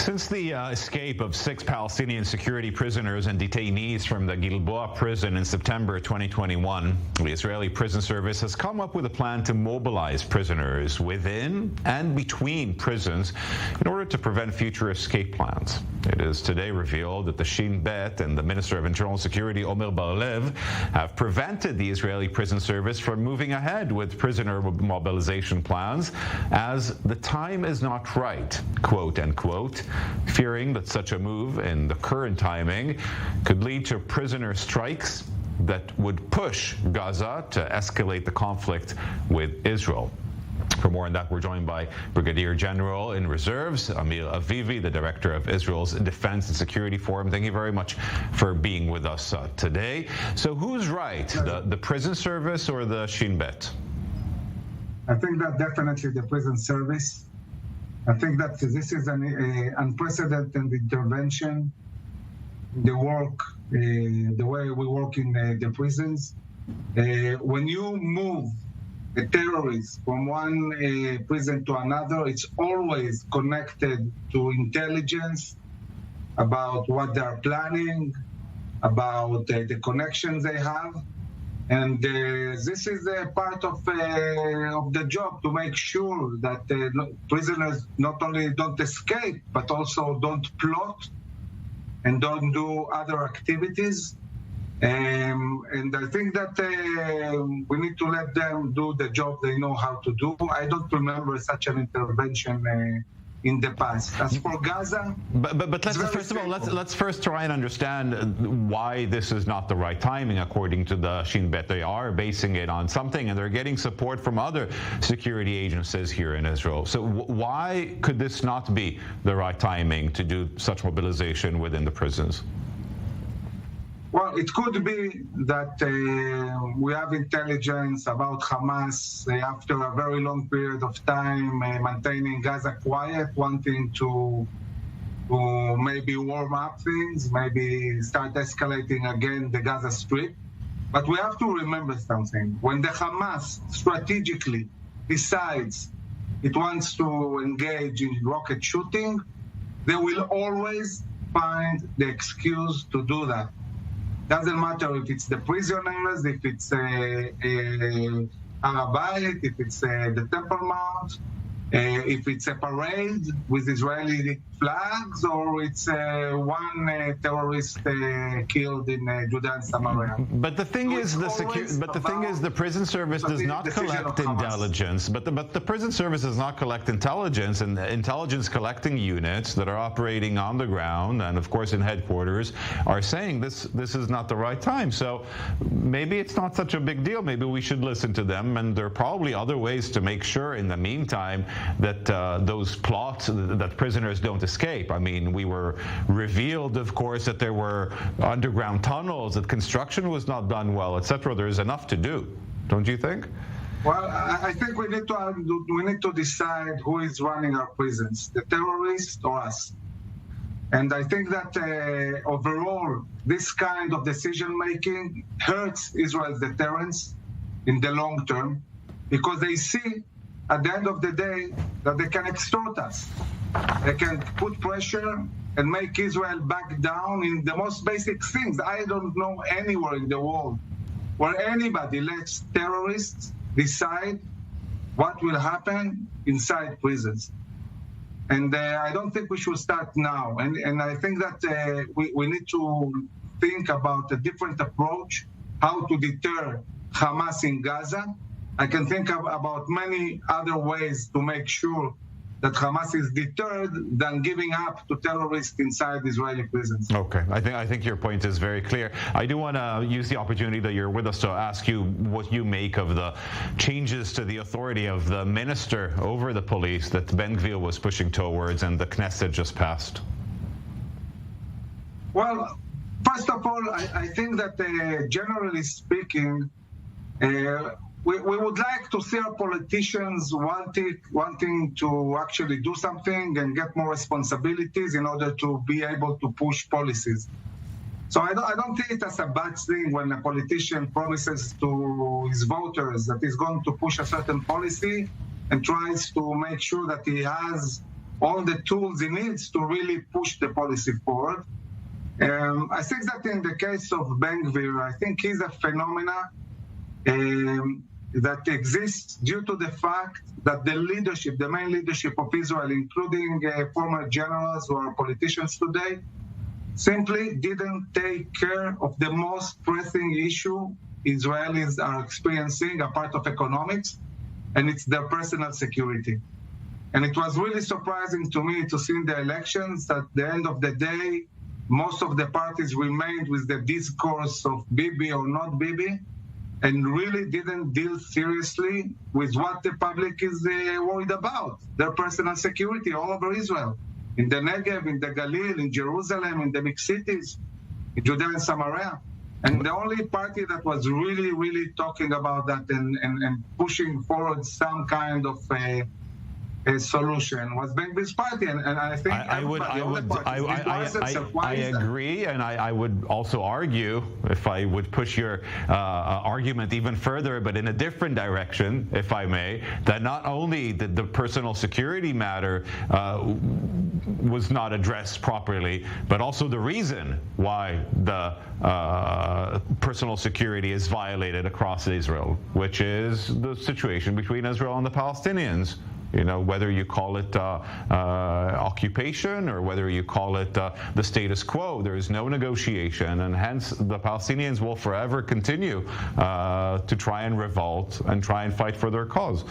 Since the escape of 6 Palestinian security prisoners and detainees from the Gilboa prison in September 2021, the Israeli Prison Service has come up with a plan to mobilize prisoners within and between prisons in order to prevent future escape plans. It is today revealed that the Shin Bet and the Minister of Internal Security, Omer have prevented the Israeli Prison Service from moving ahead with prisoner mobilization plans as the time is not right, quote unquote, fearing that such a move in the current timing could lead to prisoner strikes that would push Gaza to escalate the conflict with Israel. For more on that, we're joined by Brigadier General in Reserves, Amir Avivi, the Director of Israel's Defense and Security Forum. Thank you very much for being with us today. So who's right, the prison service or the Shin Bet? I think that definitely the prison service. I think that this is an unprecedented intervention in the work, the way we work in the prisons. When you move a terrorist from one prison to another, it's always connected to intelligence about what they're planning, about the connections they have. And this is a part of the job to make sure that prisoners not only don't escape, but also don't plot and don't do other activities. And I think that we need to let them do the job they know how to do. I don't remember such an intervention in the past. As for Gaza, but let's first try and understand why this is not the right timing, according to the Shin Bet. They are basing it on something, and they're getting support from other security agencies here in Israel. So why could this not be the right timing to do such mobilization within the prisons? Well, it could be that we have intelligence about Hamas after a very long period of time maintaining Gaza quiet, wanting to maybe warm up things, maybe start escalating again the Gaza Strip. But we have to remember something. When the Hamas strategically decides it wants to engage in rocket shooting, they will always find the excuse to do that. Doesn't matter if it's the prisoners, if it's Harabait, if it's the Temple Mount, if it's a parade with Israeli flags, or it's one terrorist killed in Judea and Samaria. But the thing is, the prison service does not collect intelligence. But the prison service does not collect intelligence, and intelligence collecting units that are operating on the ground and, of course, in headquarters are saying this is not the right time. So maybe it's not such a big deal. Maybe we should listen to them, and there are probably other ways to make sure in the meantime that those plots, that prisoners don't escape. I mean, we were revealed, of course, that there were underground tunnels, that construction was not done well, etc. There's enough to do, don't you think? Well, I think we need to decide who is running our prisons, the terrorists or us. And I think that overall, this kind of decision-making hurts Israel's deterrence in the long term, because they see at the end of the day that they can extort us. They can put pressure and make Israel back down in the most basic things. I don't know anywhere in the world where anybody lets terrorists decide what will happen inside prisons. And I don't think we should start now. And I think that we need to think about a different approach, how to deter Hamas in Gaza. I can think about many other ways to make sure that Hamas is deterred than giving up to terrorists inside Israeli prisons. Okay, I think your point is very clear. I do want to use the opportunity that you're with us to ask you what you make of the changes to the authority of the minister over the police that Ben-Gvir was pushing towards and the Knesset just passed. Well, first of all, I think that generally speaking, we would like to see our politicians wanting to actually do something and get more responsibilities in order to be able to push policies. So I don't think it as a bad thing when a politician promises to his voters that he's going to push a certain policy and tries to make sure that he has all the tools he needs to really push the policy forward. I think that in the case of Ben Gvir, I think he's a phenomena that exists due to the fact that the leadership, the main leadership of Israel, including former generals who are politicians today, simply didn't take care of the most pressing issue Israelis are experiencing, a part of economics, and it's their personal security. And it was really surprising to me to see in the elections that at the end of the day, most of the parties remained with the discourse of Bibi or not Bibi, and really didn't deal seriously with what the public is worried about, their personal security all over Israel, in the Negev, in the Galil, in Jerusalem, in the big cities, in Judea and Samaria. And the only party that was really, really talking about that and pushing forward some kind of a solution was Ben Gvir's party, and I think I agree, and I would also argue, if I would push your argument even further, but in a different direction, if I may, that not only did the personal security matter was not addressed properly, but also the reason why the personal security is violated across Israel, which is the situation between Israel and the Palestinians. You know, whether you call it occupation or whether you call it the status quo, there is no negotiation, and hence the Palestinians will forever continue to try and revolt and try and fight for their cause.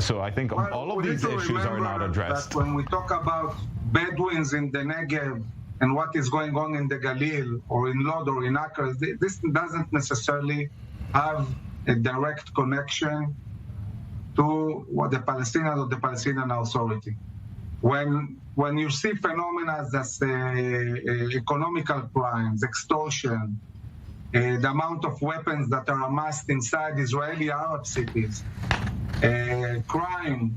So I think all of these issues are not addressed. That when we talk about Bedouins in the Negev and what is going on in the Galil or in Lod or in Acre, this doesn't necessarily have a direct connection to what the Palestinians or the Palestinian Authority. When you see phenomena as economical crimes, extortion, the amount of weapons that are amassed inside Israeli Arab cities, crime,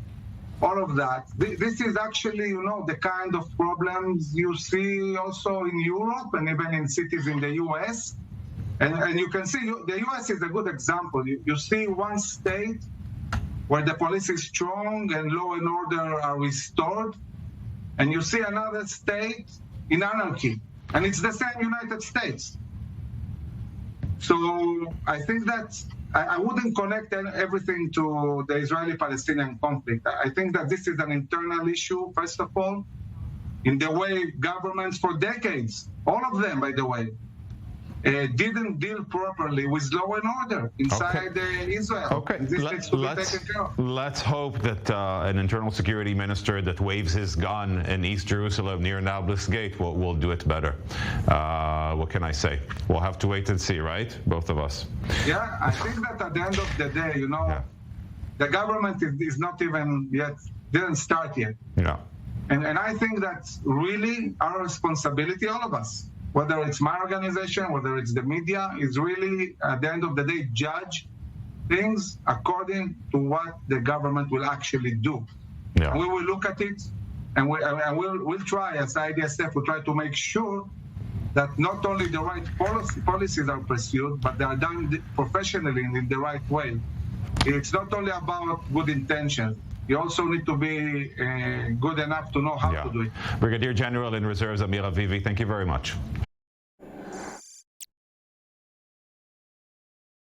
all of that, this is actually, you know, the kind of problems you see also in Europe and even in cities in the US. And you can see the US is a good example. You see one state where the police is strong and law and order are restored, and you see another state in anarchy, and it's the same United States. So I think that I wouldn't connect everything to the Israeli-Palestinian conflict. I think that this is an internal issue, first of all, in the way governments for decades, all of them, by the way, didn't deal properly with law and order inside Israel. Okay, let's hope that an internal security minister that waves his gun in East Jerusalem near Nablus Gate will do it better. What can I say? We'll have to wait and see, right? Both of us. Yeah, I think that at the end of the day, you know, the government is not even yet, didn't start yet. Yeah. And I think that's really our responsibility, all of us. Whether it's my organization, whether it's the media, is really, at the end of the day, judge things according to what the government will actually do. Yeah. And we will look at it, and we'll try, as IDSF, we'll try to make sure that not only the right policies are pursued, but they are done professionally and in the right way. It's not only about good intentions. You also need to be good enough to know how to do it. Brigadier General in Reserves, Amir Avivi, thank you very much.